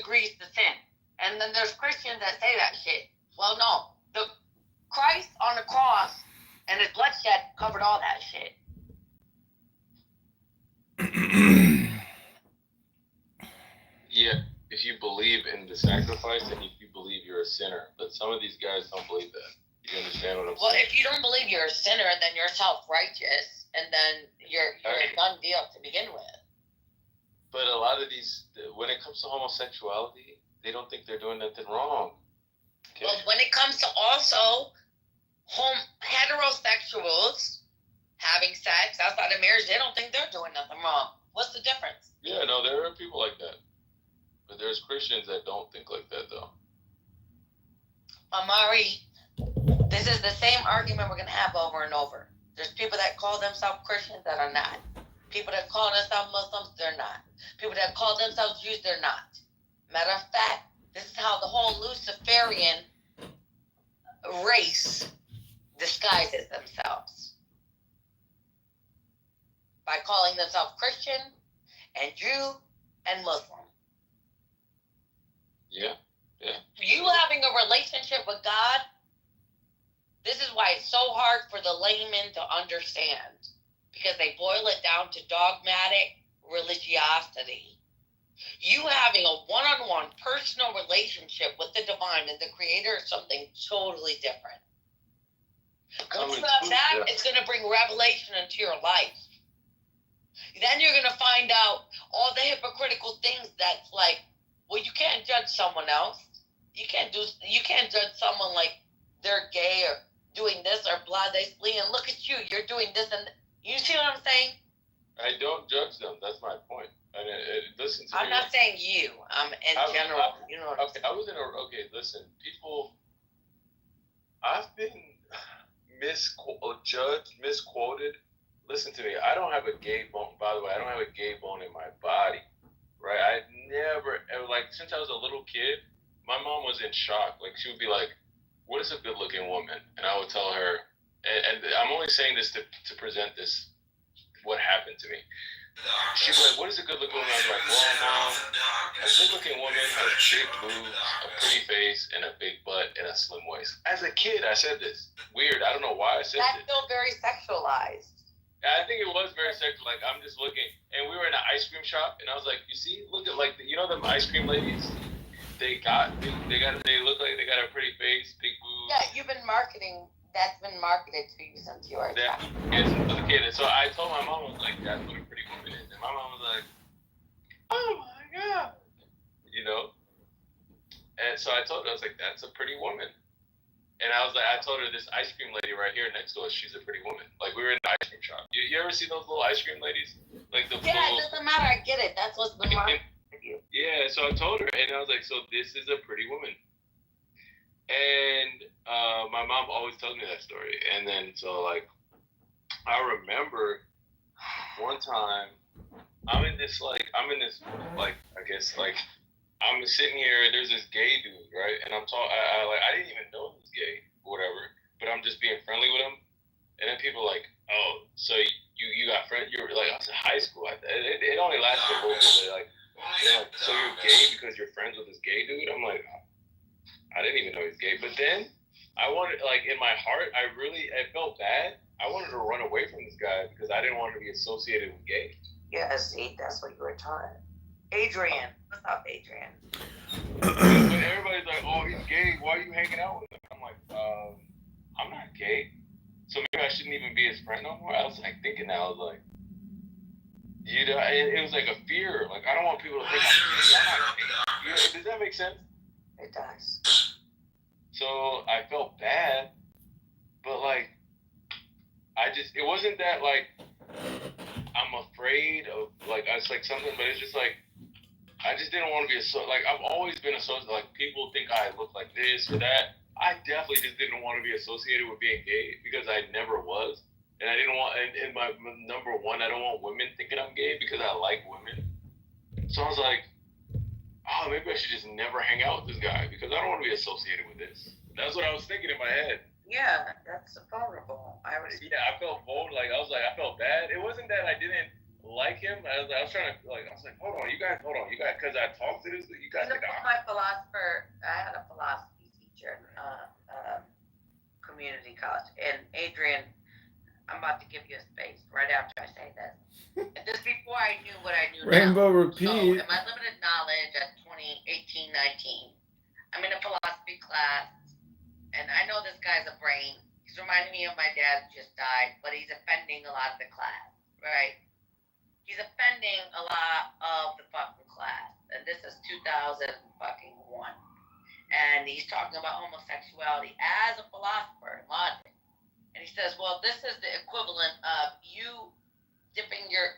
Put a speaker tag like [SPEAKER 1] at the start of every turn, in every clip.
[SPEAKER 1] agrees to sin. And then there's Christians that say that shit. Well, no. The Christ on the cross and his bloodshed covered all that shit.
[SPEAKER 2] Yeah, if you believe in the sacrifice and if you believe you're a sinner. But some of these guys don't believe that. You understand what I'm saying?
[SPEAKER 1] Well, if you don't believe you're a sinner, then you're self-righteous, and then you're a done deal to begin with.
[SPEAKER 2] But a lot of these, when it comes to homosexuality, they don't think they're doing nothing wrong.
[SPEAKER 1] Okay? Well, when it comes to also heterosexuals having sex outside of marriage, they don't think they're doing nothing wrong. What's the difference?
[SPEAKER 2] Yeah, no, there are people like that. But there's Christians that don't think like that, though.
[SPEAKER 1] Amari, this is the same argument we're going to have over and over. There's people that call themselves Christians that are not. People that call themselves Muslims, they're not. People that call themselves Jews, they're not. Matter of fact, this is how the whole Luciferian race disguises themselves. By calling themselves Christian and Jew and Muslim.
[SPEAKER 2] Yeah.
[SPEAKER 1] You having a relationship with God, this is why it's so hard for the layman to understand. Because they boil it down to dogmatic religiosity. You having a one-on-one personal relationship with the divine and the creator is something totally different. Once you have that, it's going to bring revelation into your life. Then you're going to find out all the hypocritical things that's like, well, you can't judge someone else. You can't judge someone like they're gay or doing this or blah, they flee, and look at you, you're doing this and you see what I'm saying?
[SPEAKER 2] I don't judge them. That's my point. Listen to me.
[SPEAKER 1] I'm not saying you. In general. You know what I'm saying?
[SPEAKER 2] Listen. People, I've been misquoted. Listen to me. I don't have a gay bone. By the way, I don't have a gay bone in my body. Right? I never, since I was a little kid, my mom was in shock. Like, she would be like, what is a good-looking woman? And I would tell her, and I'm only saying this to present this, what happened to me. She'd be like, what is a good-looking woman? I was like, well, Mom, a good-looking woman has big boobs, a pretty face, and a big butt, and a slim waist. As a kid, I said this. Weird. I don't know why I said this.
[SPEAKER 1] That's still very sexualized.
[SPEAKER 2] I think it was very sexual. Like, I'm just looking, and we were in an ice cream shop, and I was like, you see, look at, like, you know them ice cream ladies? They look like they got a pretty face, big boobs.
[SPEAKER 1] Yeah, you've been marketing. That's been marketed to you since you were a child.
[SPEAKER 2] Yes, as a kid. And so I told my mom, I was like, that's what a pretty woman is. And my mom was like, oh my God. You know? And so I told her, I was like, that's a pretty woman. And I was like, I told her, this ice cream lady right here next to us, she's a pretty woman. Like, we were in the ice cream shop. You ever see those little ice cream ladies? Like the
[SPEAKER 1] it doesn't matter. I get it. That's what's been marketed to you.
[SPEAKER 2] Yeah, so I told her, and I was like, so this is a pretty woman. And my mom always tells me that story. And then, so, like, I remember one time, I'm sitting here, and there's this gay dude, right? And I'm talking, I didn't even know he was gay, or whatever, but I'm just being friendly with him. And then people are like, oh, so you got friends? You were like, I was in high school. It only lasted a little bit. Like, so you're gay because you're friends with this gay dude? I'm like, I didn't even know he was gay. But then I wanted, like, in my heart, I felt bad. I wanted to run away from this guy because I didn't want to be associated with gay.
[SPEAKER 1] Yeah, see, that's what you were taught. Adrian. What's up, Adrian?
[SPEAKER 2] But everybody's like, oh, he's gay. Why are you hanging out with him? I'm like, I'm not gay. So maybe I shouldn't even be his friend no more. I was like thinking that. I was like, you know, it was like a fear. Like, I don't want people to think I'm not gay. Does that make sense?
[SPEAKER 1] It does.
[SPEAKER 2] So I felt bad, but like, it wasn't that like I'm afraid of, like, it's like something, but it's just like, I just didn't want to be like, I've always been associated, like, people think I look like this or that. I definitely just didn't want to be associated with being gay because I never was. And I didn't want, and my number one, I don't want women thinking I'm gay because I like women. So I was like, oh, maybe I should just never hang out with this guy because I don't want to be associated with this. That's what I was thinking in my head.
[SPEAKER 1] Yeah, that's vulnerable.
[SPEAKER 2] I felt vulnerable. Like, I felt bad. It wasn't that I didn't like him. I was trying to like. I was like, hold on, you guys, because I talked to this. You guys.
[SPEAKER 1] My philosopher. I had a philosophy teacher in community college, and Adrian. I'm about to give you a space right after I say this. This is before I knew what I knew
[SPEAKER 3] Rainbow
[SPEAKER 1] now.
[SPEAKER 3] repeat.
[SPEAKER 1] So, in my limited knowledge at 18, 19, I'm in a philosophy class, and I know this guy's a brain. He's reminding me of my dad who just died, but he's offending a lot of the class, right? He's offending a lot of the fucking class. And this is 2001. And he's talking about homosexuality as a philosopher in logic. And he says, well, this is the equivalent of you dipping your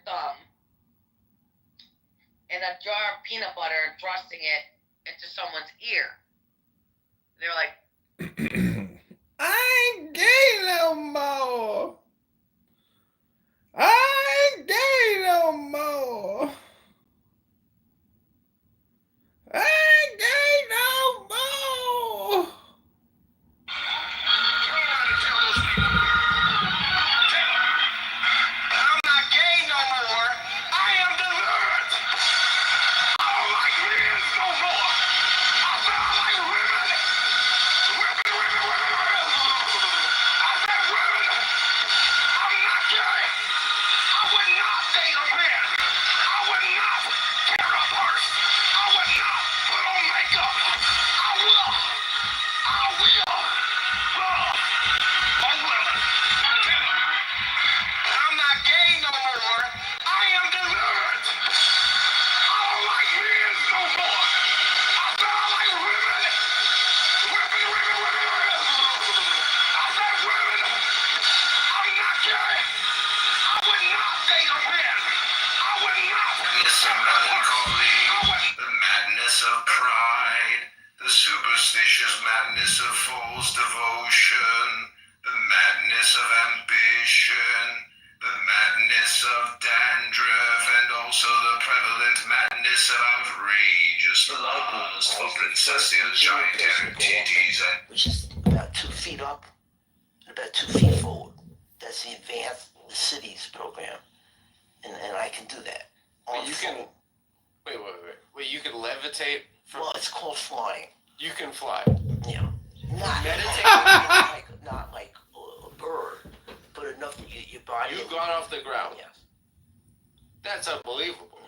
[SPEAKER 1] thumb in a jar of peanut butter and thrusting it into someone's ear. They're like,
[SPEAKER 3] I ain't gay no more. I ain't gay no more. I ain't gay no more.
[SPEAKER 4] I'm not gay no more. I am delivered. I don't like men no more. I said I like women. Women. I said women. I'm not gay. I would not date a man. I would not wear a purse. I would not put on makeup. I will. A woman. I'm not gay no more. I am delivered. I don't like men no more. I said I like women. Women. I said women. I'm not gay. I would not date a man. I would not.
[SPEAKER 5] Madness of melancholy, the madness of pride, the superstitious madness of false devotion, the madness of ambition, the madness of dandruff, and also the prevalent madness of outrageous lust for princesses, gigantic deities, and
[SPEAKER 6] which is about 2 feet up and about 2 feet forward. That's the advanced cities program, and I can do that.
[SPEAKER 4] Wait, you can levitate from.
[SPEAKER 6] Well, it's called flying.
[SPEAKER 4] You can fly.
[SPEAKER 6] Yeah, not
[SPEAKER 4] Meditate?
[SPEAKER 6] not like a bird, but enough to get your body.
[SPEAKER 4] You've gone off the ground.
[SPEAKER 6] Yes.
[SPEAKER 4] That's unbelievable.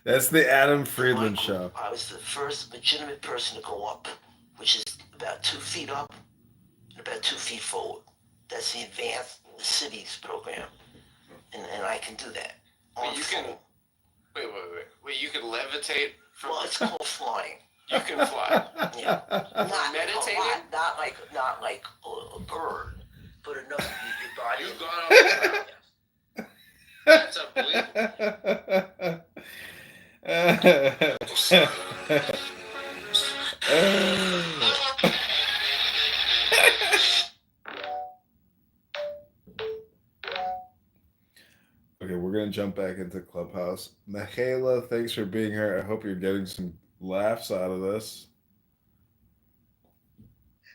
[SPEAKER 3] That's the Adam Friedland show.
[SPEAKER 6] I was the first legitimate person to go up, which is about 2 feet up and about 2 feet forward. That's the advanced cities program, and I can do that.
[SPEAKER 4] Wait, you can. Wait, you can levitate from.
[SPEAKER 6] Well, it's called flying.
[SPEAKER 4] You can fly.
[SPEAKER 6] Yeah. Not
[SPEAKER 4] Meditating?
[SPEAKER 6] Not like a bird, but enough to get your body.
[SPEAKER 4] You've gone off the ground. That's unbelievable.
[SPEAKER 3] Okay, we're gonna jump back into Clubhouse. Michaela, thanks for being here. I hope you're getting some laughs out of this.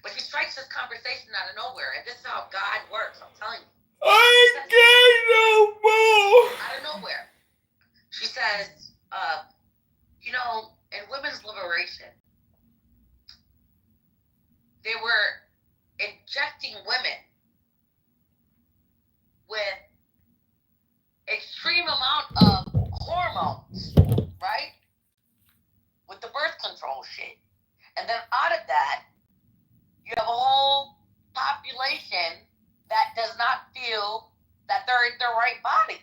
[SPEAKER 1] but she strikes this conversation out of nowhere, and this is how God works. I'm telling you.
[SPEAKER 3] I ain't gay no more.
[SPEAKER 1] Out of nowhere. She says, in women's liberation, they were injecting women with extreme amount of hormones, right? With the birth control shit. And then out of that, you have a whole population that does not feel that they're in their right body.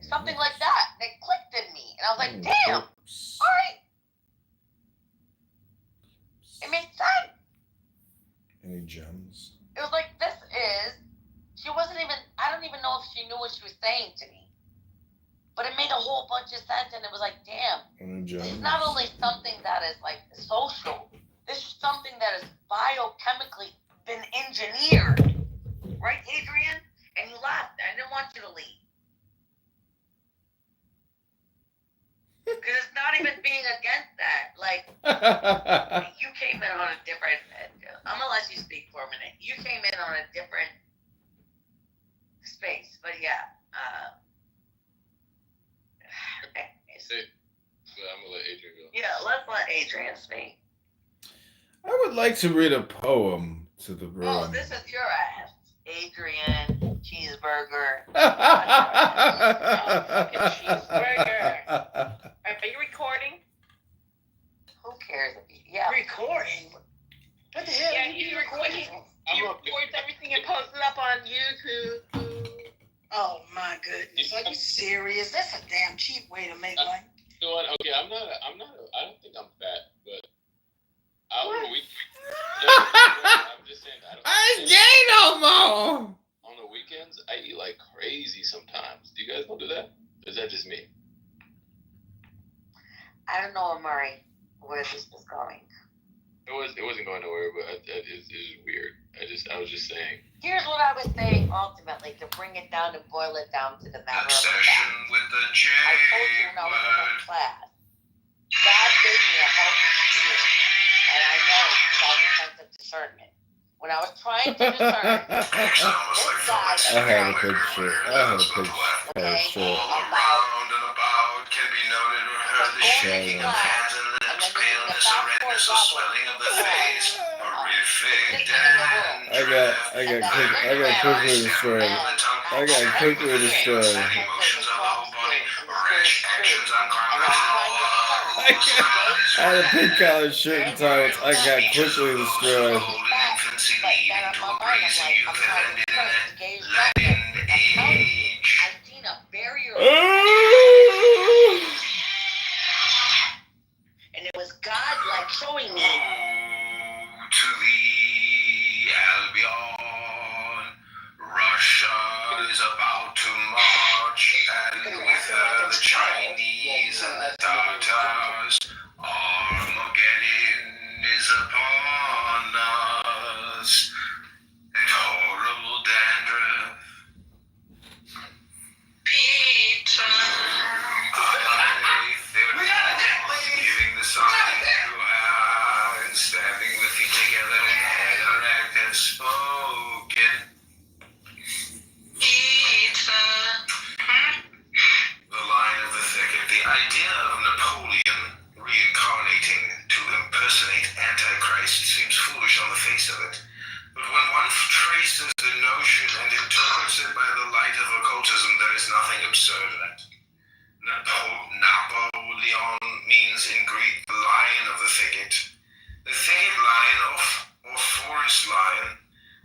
[SPEAKER 1] Something like that. And it clicked in me. And I was like, damn. All right. It makes sense.
[SPEAKER 3] Any gems?
[SPEAKER 1] It was like, she wasn't even, I don't even know if she knew what she was saying to me. But it made a whole bunch of sense, and it was like, damn.
[SPEAKER 3] Any gems?
[SPEAKER 1] This is not only something that is like social, this is something that is biochemically been engineered. Right, Adrian? And you laughed. I didn't want you to leave. Because it's not even being against that. Like, you came in on a different, I'm going to let you speak for a minute. You came in on a different
[SPEAKER 2] say, but I'm gonna let Adrian go.
[SPEAKER 1] Yeah, let's let Adrian speak.
[SPEAKER 3] I would like to read a poem to the room.
[SPEAKER 1] Oh, this is your ass. Adrian, cheeseburger. Fucking cheeseburger. Are you recording? Who cares? Yeah. Recording? What the hell? Yeah, you recording? He records everything and posts it up on YouTube. Oh my goodness. Are you serious? That's a damn cheap way to make money.
[SPEAKER 2] You know what? Okay, I don't think I'm fat, but I'm weak. I'm just saying,
[SPEAKER 3] I ain't gay no more.
[SPEAKER 2] On the weekends, I eat like crazy sometimes. Do you guys don't do that? Or is that just me?
[SPEAKER 1] I don't know, Murray, where this is going.
[SPEAKER 2] It wasn't going nowhere, but it is weird. I was just saying.
[SPEAKER 1] Here's what I was saying ultimately, to bring it down, to boil it down to the matter of the fact.
[SPEAKER 5] With the J
[SPEAKER 1] I told you when I was in class, God gave me a healthy ear, and I know about the sense of discernment. When I was trying to discern, this guy
[SPEAKER 3] I had a picture.
[SPEAKER 1] okay,
[SPEAKER 5] all around and about can be noted or heard the shaking of hands and lips, paleness or redness or swelling of the face, horrific
[SPEAKER 3] I got quickly destroyed.
[SPEAKER 5] emotions of the whole body, rash actions on
[SPEAKER 3] I had a pink collared shirt and tights. I got quickly destroyed.
[SPEAKER 5] infancy leading to a brazen youth that ended in a Latin age.
[SPEAKER 1] I've seen a barrier. And it was God like showing me.
[SPEAKER 5] To the Albion, Russia is about to march, and with her the Chinese and the Tartars. Armageddon is upon us, and horrible dandruff. Peter, giving the sign and standing with you together in head or act and spoken. Peter, the line of the thicket, the idea of Napoleon reincarnating to impersonate Antichrist seems foolish on the face of it. But when one traces the notion and interprets it by the light of occultism, there is nothing absurd in it. Napoleon means in Greek the lion of the thicket. The thicket lion or forest lion,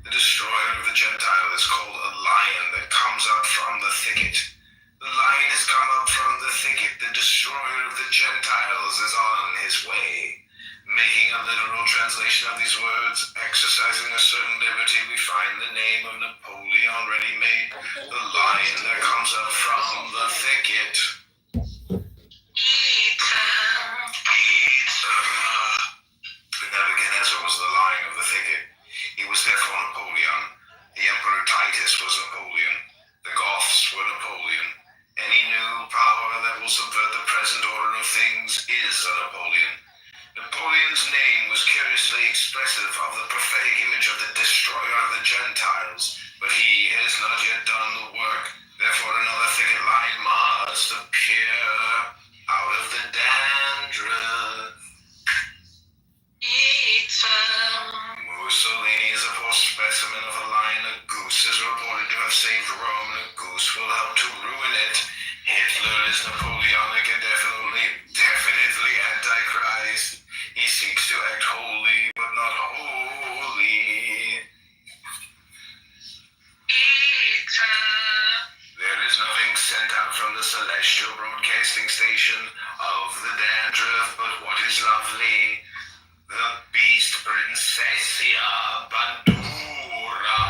[SPEAKER 5] the destroyer of the Gentile, is called a lion that comes up from the thicket. The lion has come up from the thicket. The destroyer of the Gentiles is on his way. Making a literal translation of these words, exercising a certain liberty, we find the name of Napoleon ready-made, the lion that comes up from the thicket. Nebuchadnezzar was the lion of the thicket. He was therefore Napoleon. The Emperor Titus was Napoleon. The Goths were Napoleon. Any new power that will subvert the present order of things is a Napoleon. Napoleon's name was curiously expressive of the prophetic image of the destroyer of the Gentiles, but he has not yet done the work. Therefore, another thicket lion must appear out of the dandruff. Mussolini is a poor specimen of a lion. A goose is reported to have saved Rome, and a goose will help to ruin it. Hitler is Napoleonic and definitely Antichrist. He seeks to act holy, but not holy. There is nothing sent out from the celestial broadcasting station of the dandruff, but what is lovely? The beast Princessia Bandura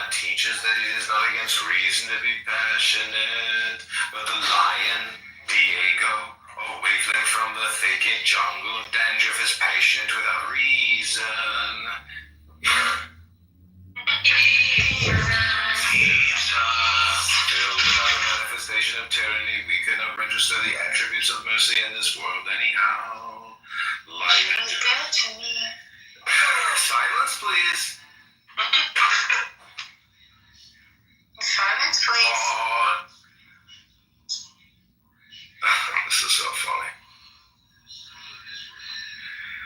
[SPEAKER 5] teaches that it is not against reason to be passionate, but the lion, Diego, awakening from the thicket jungle of dandruff, is passionate without reason. Still without a manifestation of tyranny, we cannot register the attributes of mercy in this world anyhow. Silence, please. Silence, please. This is so funny.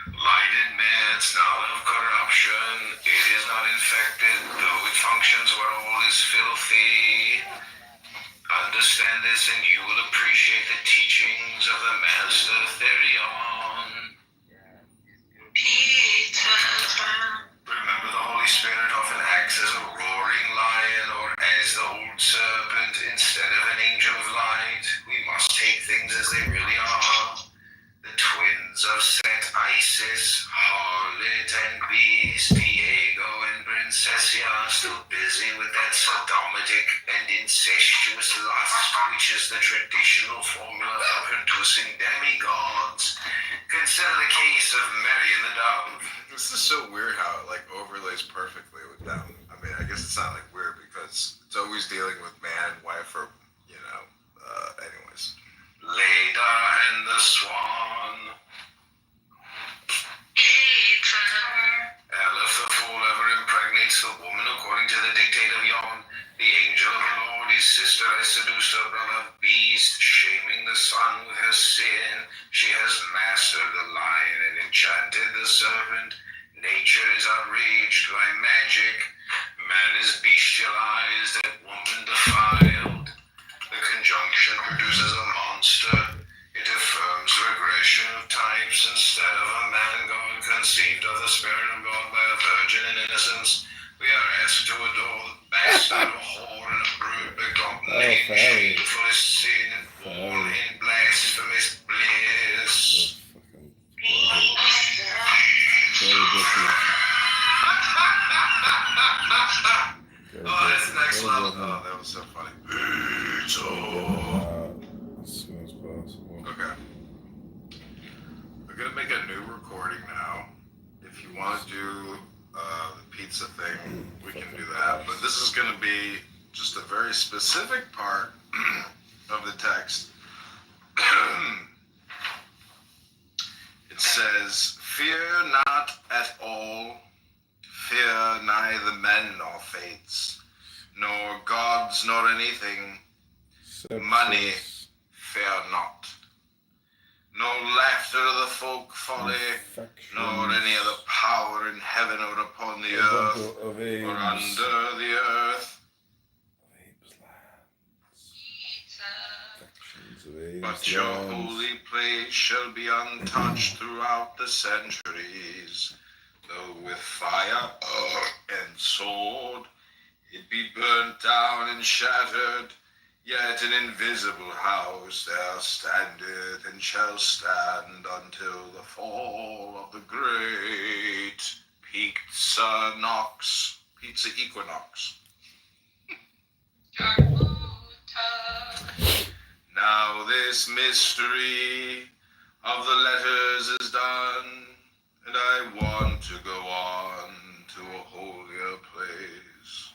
[SPEAKER 5] Light admits not of corruption. It is not infected, though it functions where all is filthy. Understand this and you will appreciate the teachings of the Master Therion. Remember, the Holy Spirit often acts as a roaring lion or as the old serpent instead of an angel of light. We must take things as they really are. The twins of Saint Isis, Harlot and Beast, Diego and Princessia are still busy with that sodomitic and incestuous lust, which is the traditional formula for producing demigods. Consider the case of Mary and the Dove.
[SPEAKER 7] This is so weird how it like overlays perfectly with them. I mean, I guess it's not like weird because it's always dealing with man and wife or, anyways.
[SPEAKER 5] Leda and the Swan. Aleph the Fool ever impregnates the woman according to the dictate of Yon. The angel of the Lord, his sister, has seduced her brother Beast, shaming the son with her sin. She has mastered the lion and enchanted the serpent. Nature is outraged by magic. Man is bestialized and woman defiled. The conjunction produces a monster. It affirms regression of types instead of a man-god conceived of the Spirit of God by a virgin in innocence. We are asked to adore the bastard, a whore, and a brood begotten in shamefulest sin and born in blasphemous bliss.
[SPEAKER 7] Oh, that's next level. Oh, that was so funny.
[SPEAKER 3] As soon as possible.
[SPEAKER 7] Okay. We're gonna make a new recording now. If you want to do the pizza thing, we can do that. But this is gonna be just a very specific part of the text. It says, "Fear not at all. Fear neither men nor fates, nor gods nor anything. Money, fear not. Nor laughter of the folk folly, nor any other power in heaven or upon the earth, or under the earth. But your holy place shall be untouched throughout the centuries. Though with fire and sword it be burnt down and shattered, yet an invisible house there standeth and shall stand until the fall of the great Pizza Equinox. Now this mystery of the letters is done, and I want to go on to a holier place.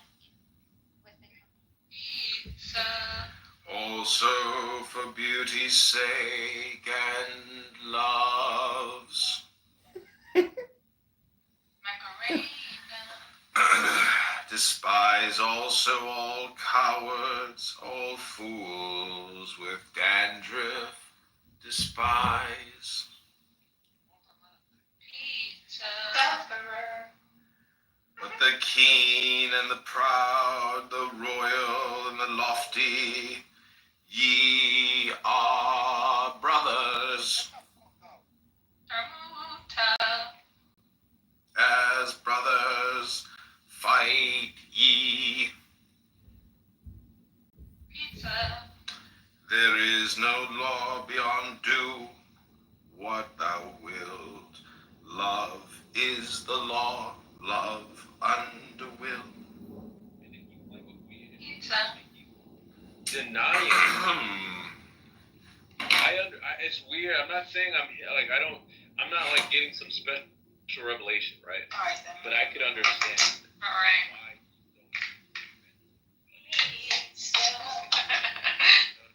[SPEAKER 7] Also for beauty's sake and love's. Despise also all cowards, all fools with dandruff. Despise. But the keen and the proud, the royal and the lofty, ye are brothers. As brothers, fight ye. There is no law beyond do what thou wilt. Love is the law, love under will.
[SPEAKER 2] Denying. It's weird. I'm not saying I'm not like getting some special revelation, right? But I could understand. Why.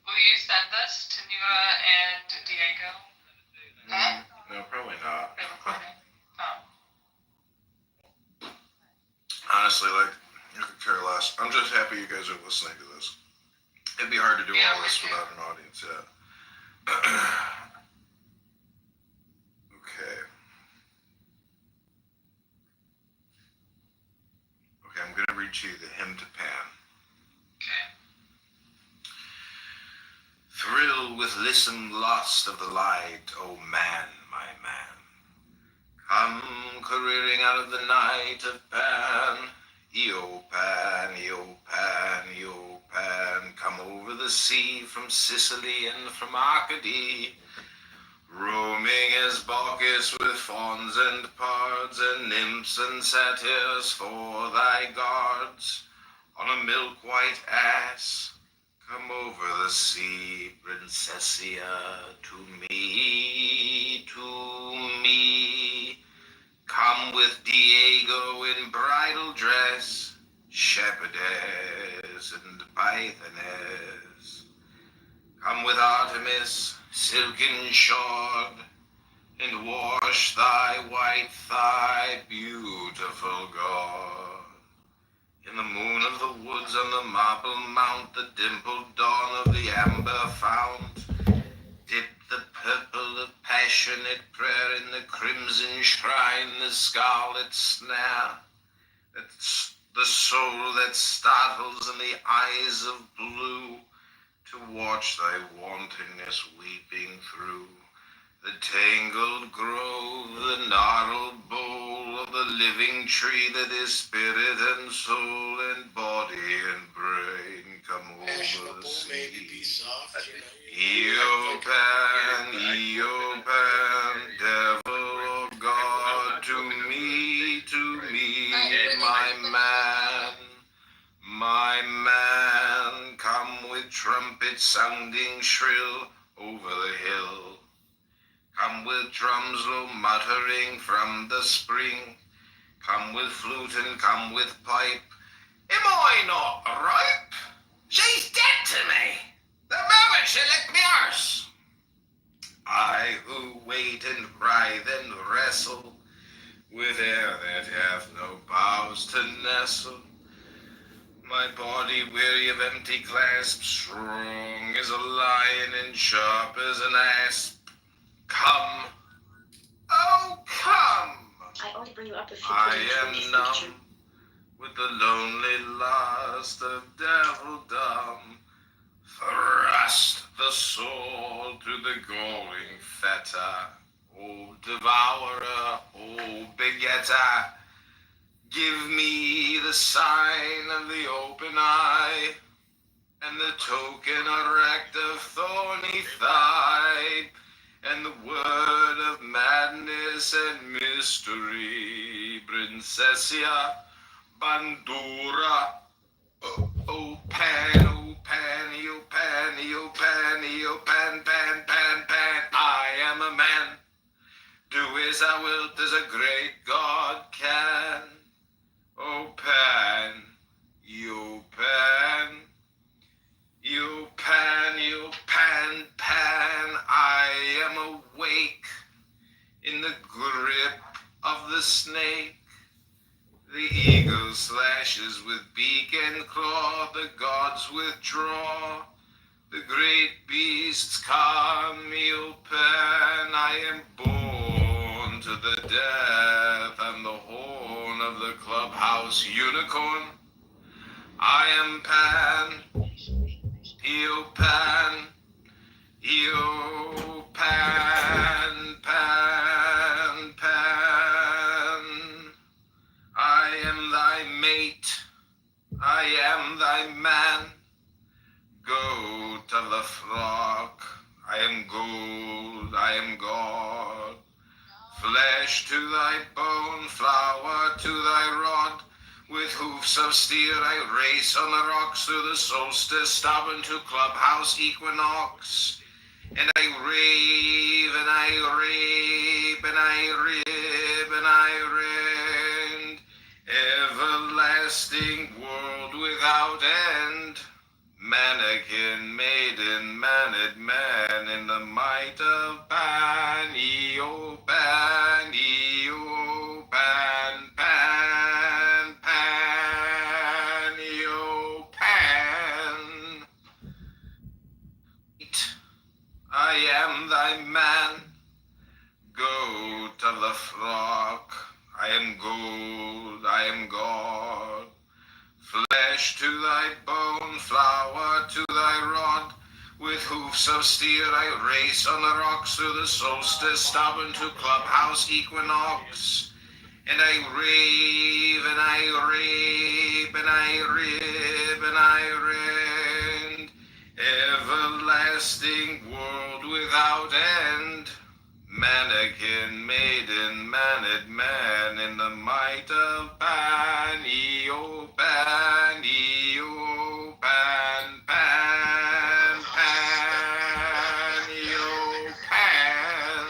[SPEAKER 8] Will you send this to Neva and Diego?
[SPEAKER 7] No, probably not.
[SPEAKER 8] The recording? Oh.
[SPEAKER 7] Honestly, I could care less. I'm just happy you guys are listening to this. It'd be hard to do all this without an audience, yeah. read you the hymn to Pan.
[SPEAKER 8] Okay.
[SPEAKER 7] Thrill with lissome lust of the light, O man, my man. Come careering out of the night of Pan. Eopan, Eopan, Eopan. Come over the sea from Sicily and from Arcady. Roaming as Bacchus with fauns and pards and nymphs and satyrs for thy guards. On a milk-white ass, come over the sea, Princessia, to me, to me. Come with Diego in bridal dress, shepherdess and pythoness. Come with Artemis, silken shod, and wash thy white thigh, beautiful God. In the moon of the woods on the marble mount, the dimpled dawn of the amber fount, dip the purple of passionate prayer in the crimson shrine, the scarlet snare, that's the soul that startles in the eyes of blue, to watch thy wantonness weeping through the tangled grove, the gnarled bole of the living tree that is spirit and soul and body and brain. Come over the sea. Eopan, Eopan, devil or God, to me, my man, come with trumpet sounding shrill over the hill. Come with drums low muttering from the spring. Come with flute and come with pipe. Am I not ripe? She's dead to me. The moment she licked me arse. I who wait and writhe and wrestle with air that hath no boughs to nestle. My body weary of empty clasps, strong as a lion and sharp as an asp. Come, oh come!
[SPEAKER 9] I only bring you up if you
[SPEAKER 7] I
[SPEAKER 9] put
[SPEAKER 7] am
[SPEAKER 9] in
[SPEAKER 7] numb with the lonely lust of devildom. Thrust the soul through the galling fetter. O devourer, O begetter, give me the sign of the open eye, and the token erect of thorny thigh, and the word of madness and mystery, Princessia Bandura. Oh pan, oh pan, oh pan, oh pan, oh pan, pan, pan, pan. I am a man. Do as thou wilt, as a great God can. Oh pan, you pan. You pan, pan, I am awake in the grip of the snake. The eagle slashes with beak and claw, the gods withdraw. The great beasts come, you pan, I am born to the death and the horn of the clubhouse unicorn. I am Pan. Eopan, Eopan, pan, pan. I am thy mate, I am thy man. Goat of the flock, I am gold, I am God. Flesh to thy bone, flower to thy rod. With hoofs of steel I race on the rocks through the solstice, stubborn to clubhouse equinox. And I rave, and I rape, and I rib, and I rend. Everlasting world without end. Mannequin, maiden, maned man in the might of Pan, Eopan, Eopan, pan, pan, Eopan. I am thy man, goat of the flock. I am gold, I am God. Flesh to thy bone, flour to thy rod. With hoofs of steel I race on the rocks through the solstice, stubborn to clubhouse equinox. And I rave, and I rape, and I rib, and I rend. Everlasting world without end. Mannequin, maiden, maned man in the might of Pan, E-O, Pan, E-O, Pan, Pan, Pan, E-O, Pan.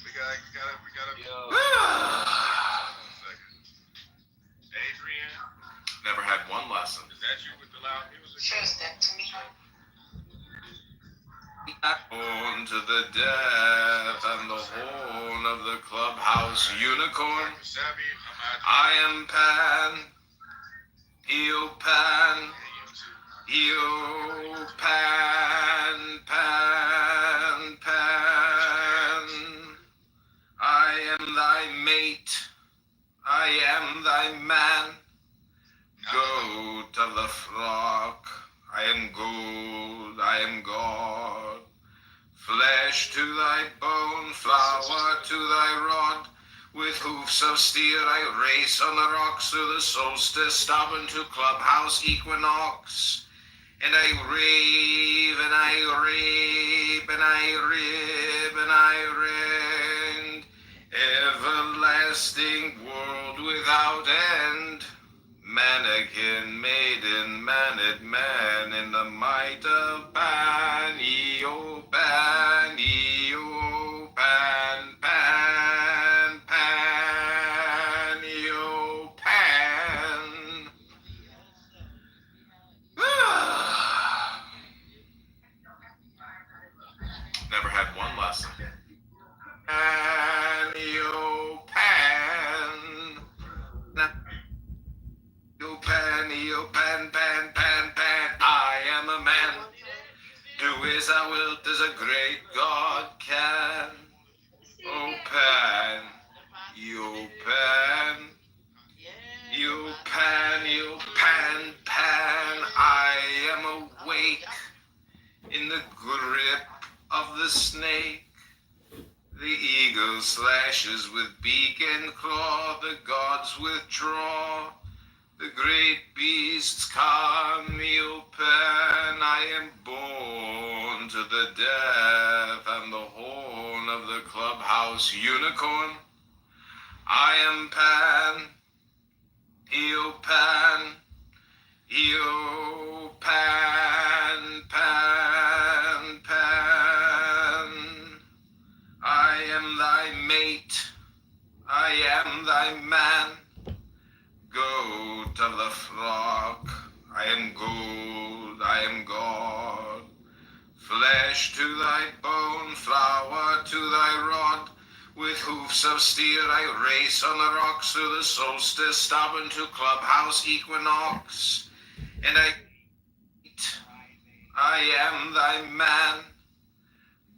[SPEAKER 4] We gotta. Adrian,
[SPEAKER 7] Never had one lesson.
[SPEAKER 4] is that you with the loud music?
[SPEAKER 8] Shows that to me.
[SPEAKER 7] Born to the death and the horn of the clubhouse unicorn.
[SPEAKER 4] Savvy,
[SPEAKER 7] I am Pan, Eo Pan, Eo Pan, Pan, Pan. I am thy mate, I am thy man, goat of the flock. I am gold, I am God. Flesh to thy bone, flour to thy rod. With hoofs of steel I race on the rocks through the solstice, stubborn to clubhouse equinox. And I rave, and I rape, and I rib, and I rend. Everlasting world without end. Mannequin, maiden, maned man in the might of Pan, E-O, Pan, E-O, Pan, Pan, Pan, E-O, Pan. Never had one lesson. Pan, E-O, Pan. You pan, you pan, pan, pan, pan. I am a man. Do as I will, as a great God can. Oh, pan, you pan, you pan, you pan, pan. I am awake in the grip of the snake. The eagle slashes with beak and claw. The gods withdraw. The great beasts come, you Pan. I am born to the death and the horn of the clubhouse unicorn. I am Pan, you Pan, you Pan, Pan, Pan. I am thy mate, I am thy man. Goat of the flock, I am gold, I am God. Flesh to thy bone, flour to thy rod. With hoofs of steel I race on the rocks through the solstice, stubborn to clubhouse equinox. And I am thy man,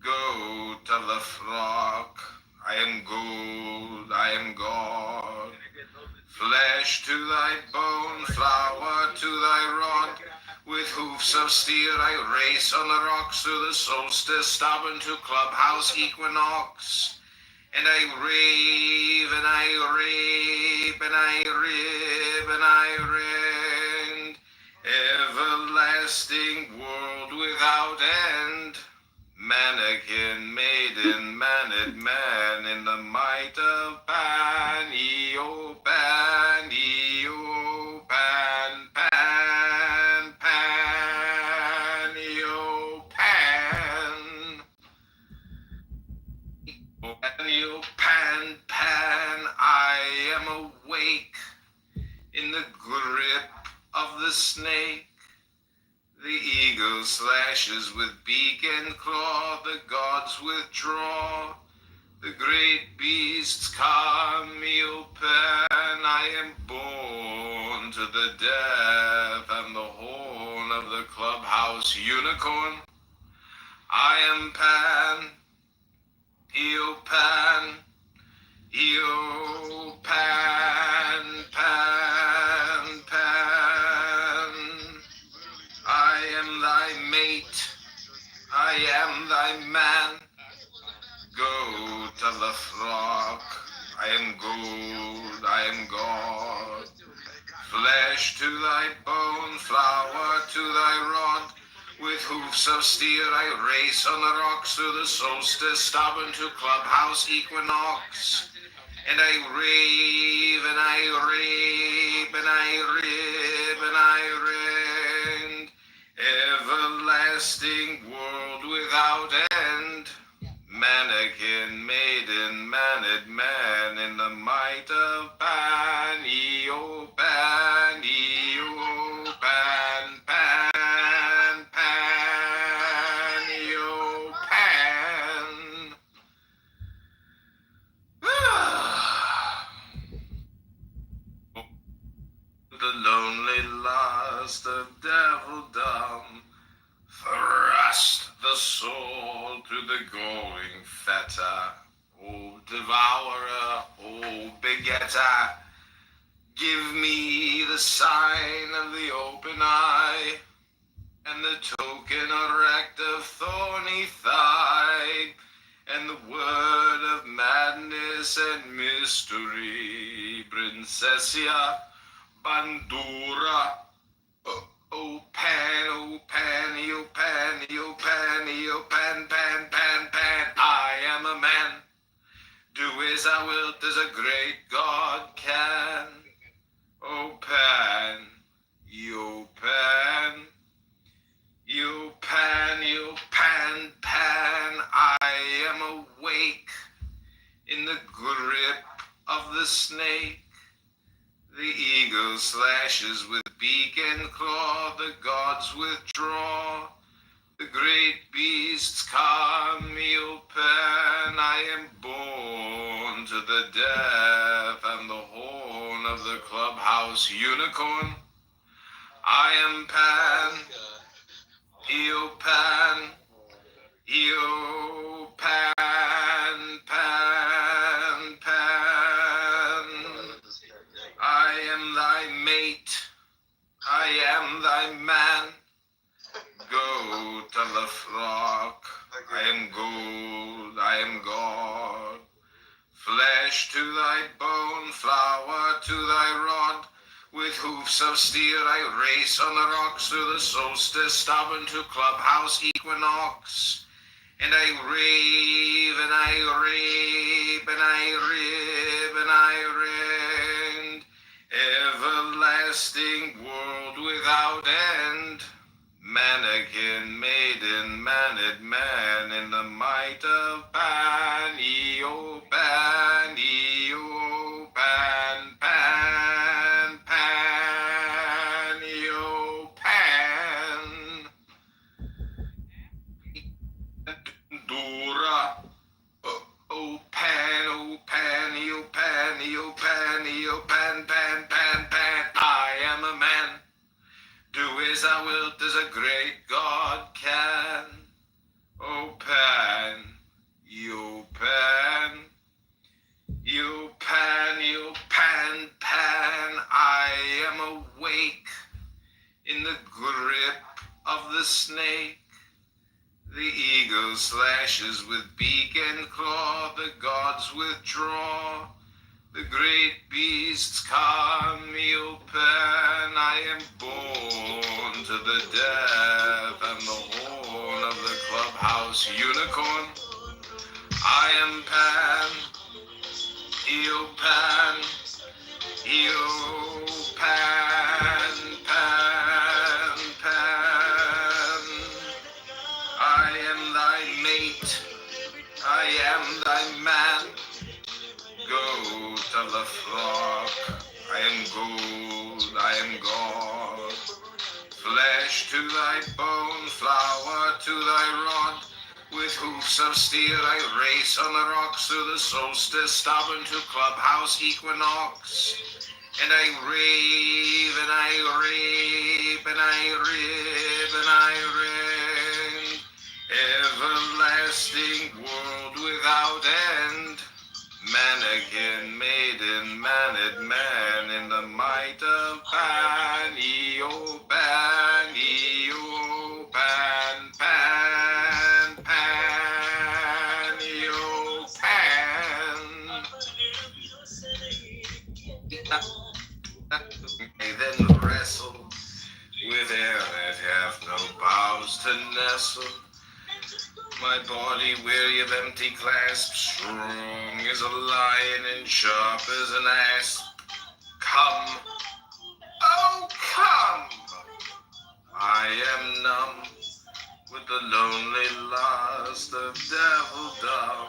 [SPEAKER 7] goat of the flock. I am gold, I am God. Flesh to thy bone, flour to thy rod. With hoofs of steel I race on the rocks through the solstice, stubborn to clubhouse equinox. And I rave, and I rape, and I rib, and I rend. Everlasting world without end. Mannequin, maiden, maned man in the might of Pan, E-O, Pan, E-O, Pan, Pan, Pan, E-O, Pan. E-O, Pan, Pan, I am awake in the grip of the snake. The eagle slashes with beak and claw, the gods withdraw. The great beasts come, you Pan. I am born to the death and the horn of the clubhouse unicorn. I am Pan, you Pan, you Pan, Pan, Pan. I am thy man. Go to the flock. I am gold, I am God. Flesh to thy bone, flower to thy rod. With hoofs of steel I race on the rocks through the solstice, stubborn to clubhouse equinox. And I rave, and I rape, and I rib, and I rend. Everlasting world without end. Mannequin, maiden, maned man in the might of Pan, Eo, Pan, Eo, Pan, Pan, Pan, Eo, Pan. The lonely lust of devildom thrust the soul through the going fetter. O devourer, O begetter, give me the sign of the open eye, and the token erect of thorny thigh, and the word of madness and mystery, Princessia Bandura. Oh, Pan, oh, Pan, oh, Pan, oh, Pan, oh, Pan, Pan, Pan, Pan. I am a man. Do as thou wilt, as a great God can. Oh, Pan, yo, Pan, yo, Pan, yo, Pan, Pan. I am awake in the grip of the snake. The eagle slashes with beak and claw, the gods withdraw. The great beasts come, O Pan. I am born to the death and the horn of the clubhouse unicorn. I am Pan, Eo Pan, Eo Pan, Pan, Pan. I am thy mate, I am thy man. Go to the flock, I am gold, I am God. Flesh to thy bone, flower to thy rod. With hoofs of steel I race on the rocks through the solstice, stubborn to clubhouse equinox. And I rave, and I rape, and I rib, and I rend. Everlasting world without end. Mannequin, maiden, maned man in the might of Pan, Eo, Pan, Eo, Pan, Pan, Pan, Eo, Pan. Dura. Oh, Pan, oh, Pan, Eo, Pan, Eo, Pan, Eo, Pan, Pan, Pan, Pan. I am a man. Do as thou wilt, as a great God can. O Pan, you Pan, you Pan, you Pan, Pan. I am awake in the grip of the snake. The eagle slashes with beak and claw, the gods withdraw. The great beasts come, O Pan. I am born to the death and the horn of the clubhouse unicorn. I am Pan, Eo Pan, Eo Pan, Pan, Pan. I am thy mate, I am thy man. Go to the flock, I am gold, I am God. Flesh to thy bone, flower to thy rod. With hoofs of steel I race on the rocks through the solstice, stubborn to clubhouse equinox. And I rave, and I rape, and I rib, and I rend. Everlasting world without end. Mannequin, maiden, maned man in the might of Pan, Eo, Pan, Eo, Pan, Pan. My body weary of empty clasps, strong as a lion and sharp as an asp. Come, oh come! I am numb with the lonely lust of devildom.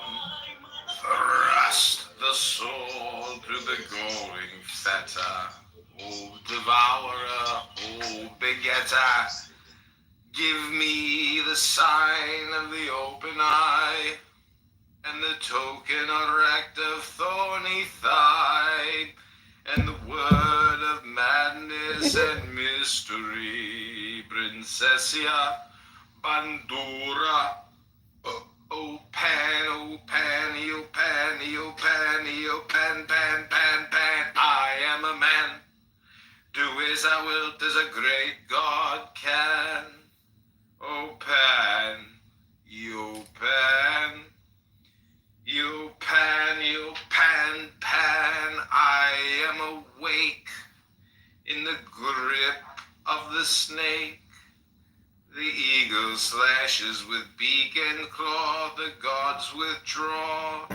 [SPEAKER 7] Thrust the sword through the galling fetter. O devourer, O begetter, give me the sign of the open eye, and the token erect of thorny thigh, and the word of madness and mystery, Princessia Bandura. Oh pan, oh panny, oh panny, oh panny, oh pan, pan, pan, pan. I am a man. Do as thou wilt, as a great God can. Oh pan, you pan, you pan, you pan, pan. I am awake in the grip of the snake. The eagle slashes with beak and claw, the gods withdraw.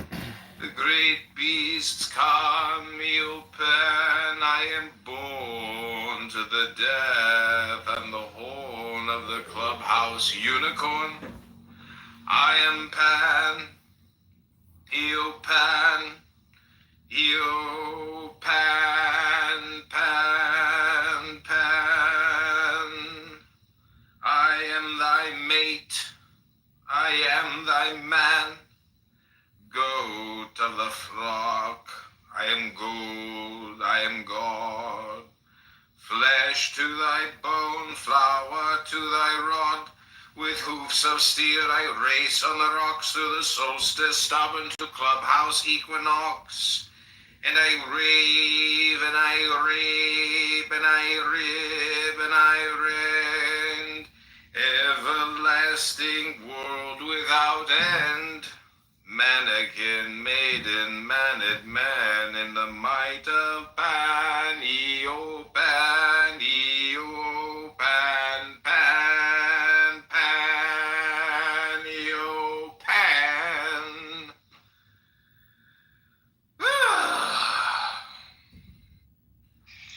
[SPEAKER 7] The great beasts come, you pan. I am born to the death and the horn of the clubhouse unicorn. I am pan, you pan, you pan, pan, pan. I am thy mate, I am thy man, goat of the flock. I am gold, I am God. Flesh to thy bone, flower to thy rod. With hoofs of steel I race on the rocks through the solstice, stubborn to clubhouse equinox. And I rave, and I rape, and I rib, and I rend. Everlasting world without end. Mannequin, maiden, maned man in the might of Pan, E-O, Pan, E-O, Pan, Pan, Pan, E-O, Pan.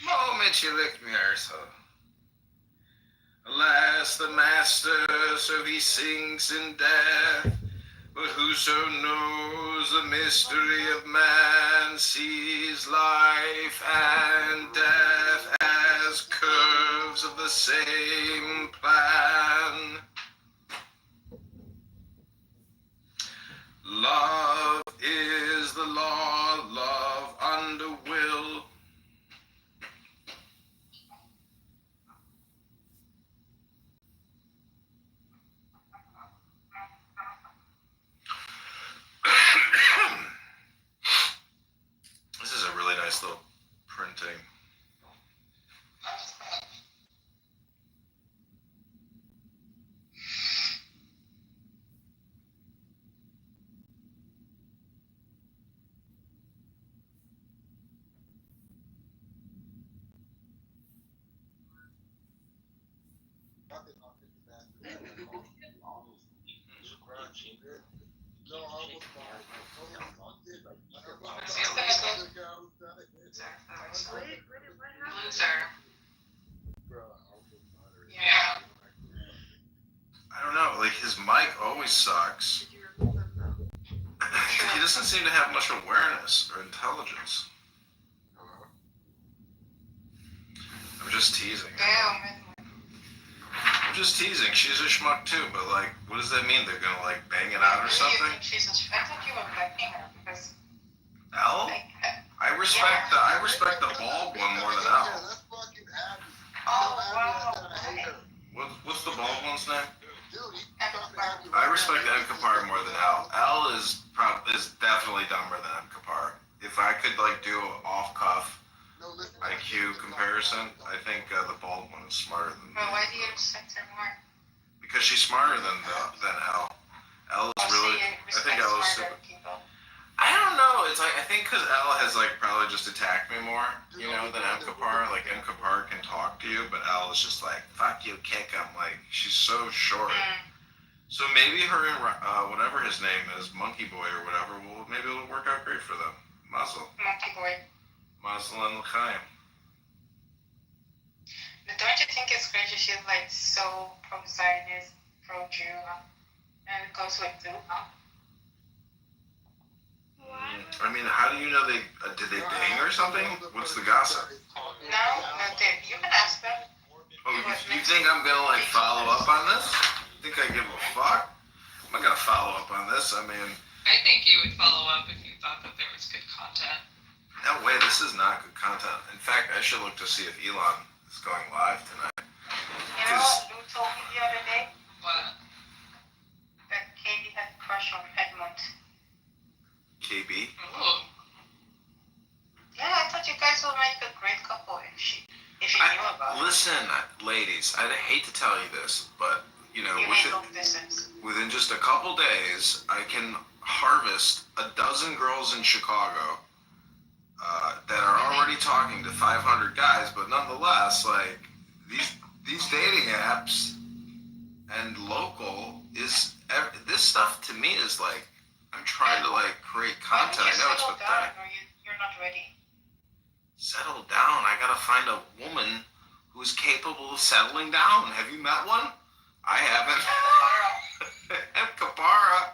[SPEAKER 7] Moment you licked me, Arthur. Alas, the master, so he sinks in death. But whoso knows the mystery of man sees life and death as curves of the same plan. Love is the law, love under will. This is a really nice little printing.
[SPEAKER 8] Loser. Yeah.
[SPEAKER 7] I don't know, like his mic always sucks. He doesn't seem to have much awareness or intelligence. I'm just teasing.
[SPEAKER 8] Damn.
[SPEAKER 7] I'm just teasing. She's a schmuck too, but like, what does that mean? They're gonna like bang it out or something?
[SPEAKER 8] I thought you were backing her because
[SPEAKER 7] L? I respect the bald one more than L.
[SPEAKER 8] oh wow.
[SPEAKER 7] What's the bald one's name? I respect M. Kapar more than L. L is definitely dumber than M. Kapar. If I could like do an off-cuff IQ comparison, I think the bald one is smarter than.
[SPEAKER 8] Well, why do you respect her more?
[SPEAKER 7] Because she's smarter than L. L is really. I think L is stupid.
[SPEAKER 8] People.
[SPEAKER 7] I don't know. It's like I think because L has like probably just attacked me more, you know, than M. Kapar. Like M. Kapar can talk to you, but L is just like fuck you, kick him. Like she's so short. So maybe her and whatever his name is, Monkey Boy or whatever, well, maybe it'll work out great for them. Mazel.
[SPEAKER 8] Monkey boy.
[SPEAKER 7] Mazel and l'chaim.
[SPEAKER 8] But don't you think it's crazy she's like so pro-Zionist, pro-Jew, and it goes with Luke?
[SPEAKER 7] I mean, how do you know they did they bang or something? What's the gossip?
[SPEAKER 8] No, you can ask them.
[SPEAKER 7] Oh, you think I'm gonna like follow up on this? Think I give a fuck? I'm not gonna follow up on this. I mean,
[SPEAKER 8] I think you would follow up if you thought that there was good content.
[SPEAKER 7] no way. This is not good content. In fact, I should look to see if Elon is going live tonight.
[SPEAKER 8] You know what Lou told me the other day? What? That Katie had a crush on Edmund.
[SPEAKER 7] KB.
[SPEAKER 8] Ooh. Yeah, I thought you guys would make a great couple if you knew about it.
[SPEAKER 7] Listen, ladies, I'd hate to tell you this, but you know,
[SPEAKER 8] You handle business.
[SPEAKER 7] within just a couple days, I can harvest a dozen girls in Chicago that are already talking to 500 guys, but nonetheless, like these dating apps and local is this stuff to me is like I'm trying to like create content. I know it's pathetic.
[SPEAKER 8] Or you're not ready.
[SPEAKER 7] Settle down. I gotta find a woman who's capable of settling down. Have you met one? I haven't. Kapara.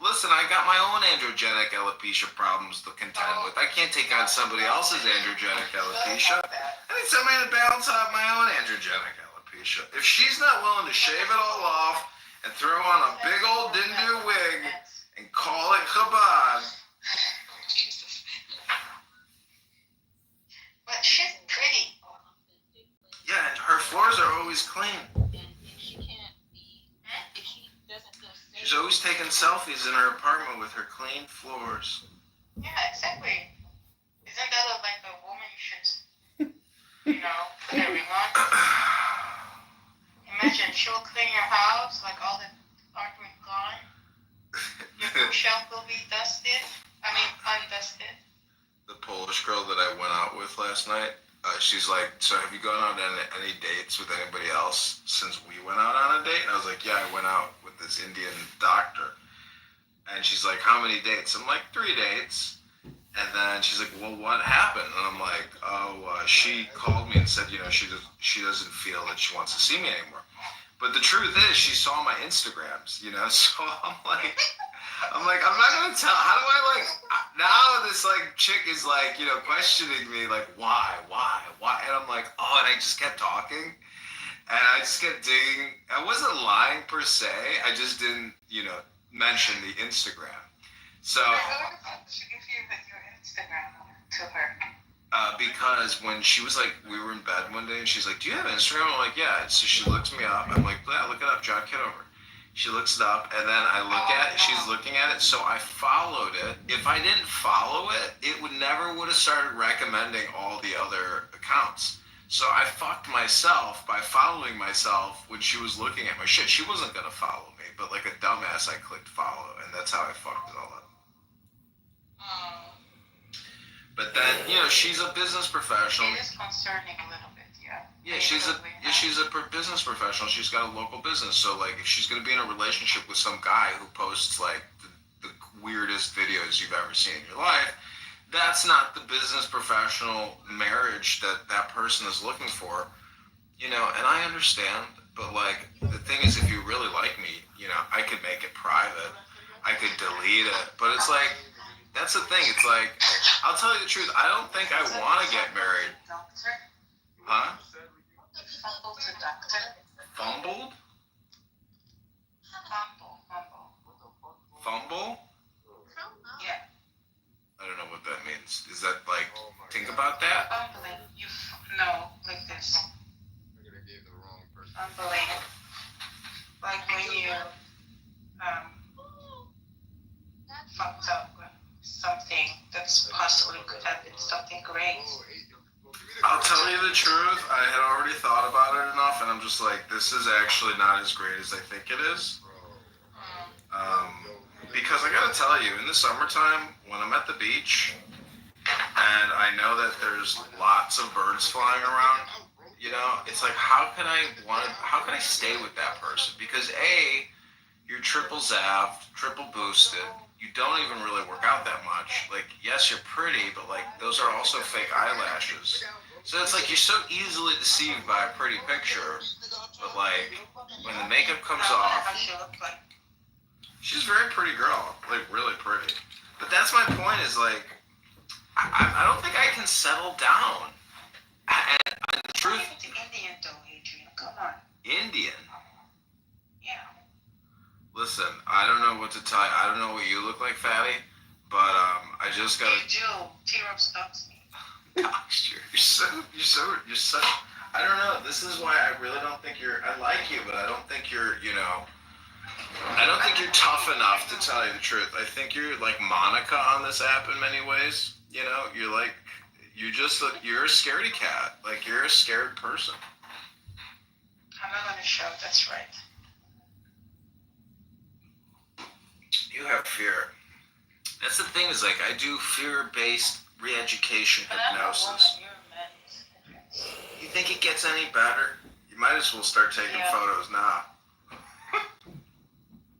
[SPEAKER 7] Listen, I got my own androgenic alopecia problems to contend with. I can't take on somebody else's androgenic alopecia. I need somebody to balance out my own androgenic alopecia. If she's not willing to shave it all off and throw on a big old dindu wig and call it Chabad.
[SPEAKER 8] But she's pretty.
[SPEAKER 7] Yeah, and her floors are always clean. She's always taking selfies in her apartment with her clean floors.
[SPEAKER 8] Yeah, exactly. Isn't that like a woman you should, put everyone? Imagine she'll clean your house, like all the artwork gone. Your bookshelf will be undusted.
[SPEAKER 7] The Polish girl that I went out with last night, she's like, so have you gone on any dates with anybody else since we went out on a date? And I was like, yeah, I went out with this Indian doctor. And she's like, how many dates? I'm like, 3 dates. And then she's like, well, what happened? And I'm like, she called me and said, she doesn't feel that she wants to see me anymore. But the truth is, she saw my Instagrams, so I'm like, I'm not gonna tell. How do I now this chick is questioning me why? And I'm like, and I just kept talking, and I just kept digging. I wasn't lying per se. I just didn't mention the Instagram. So.
[SPEAKER 8] She gave you your Instagram to her.
[SPEAKER 7] Because when she was we were in bed one day and she's like, do you have Instagram? I'm like, yeah. So she looks me up. I'm like, yeah, look it up, John Kitover. She looks it up, and then I look at it. She's looking at it, so I followed it. If I didn't follow it, it would have started recommending all the other accounts. So I fucked myself by following myself when she was looking at my shit. She wasn't gonna follow me, but like a dumbass, I clicked follow, and that's how I fucked it all up. But then, she's a business professional.
[SPEAKER 8] It is concerning a little bit, yeah.
[SPEAKER 7] Yeah, she's a business professional. She's got a local business. So, if she's going to be in a relationship with some guy who posts, the weirdest videos you've ever seen in your life, that's not the business professional marriage that person is looking for. And I understand. But, the thing is, if you really like me, I could make it private. I could delete it. But it's that's the thing. It's I'll tell you the truth. I don't think I want to get married. Huh? Fumbled? Fumble?
[SPEAKER 8] Yeah.
[SPEAKER 7] I don't know what that means. Is that think about that?
[SPEAKER 8] Fumbling. Like this. Fumbling. Like when you fucked up with something that's possibly could have been something great.
[SPEAKER 7] I'll tell you the truth. I had already thought about it enough, and I'm just this is actually not as great as I think it is. Because I gotta tell you, in the summertime, when I'm at the beach, and I know that there's lots of birds flying around, it's how can I stay with that person? Because A, You're triple zapped, triple boosted. You don't even really work out that much. Like, yes, you're pretty, but like those are also fake eyelashes. So it's like you're so easily deceived by a pretty picture, but like when the makeup comes off,
[SPEAKER 8] How she looked like.
[SPEAKER 7] she's a very pretty girl, like really pretty. But that's my point. Is like I don't think I can settle down. And the truth,
[SPEAKER 8] It's Indian though, Adrian. Come on.
[SPEAKER 7] Indian.
[SPEAKER 8] Yeah.
[SPEAKER 7] Listen, I don't know what to tell you. I don't know what you look like, Fatty, but I just gotta.
[SPEAKER 8] You do. T-Rob stalks me.
[SPEAKER 7] Gosh, you're so. I don't know. This is why I really don't think you're. I like you, but I don't think you're. I don't think you're tough enough to tell you the truth. I think you're like Monica on this app in many ways. You're like, you're a scaredy cat. Like you're a scared person.
[SPEAKER 8] I'm not gonna show. That's right.
[SPEAKER 7] You have fear. That's the thing. Is like I do fear-based re-education
[SPEAKER 8] But I'm a woman.
[SPEAKER 7] hypnosis.
[SPEAKER 8] You're a man.
[SPEAKER 7] You think it gets any better? You might as well start taking
[SPEAKER 8] Yeah.
[SPEAKER 7] photos now.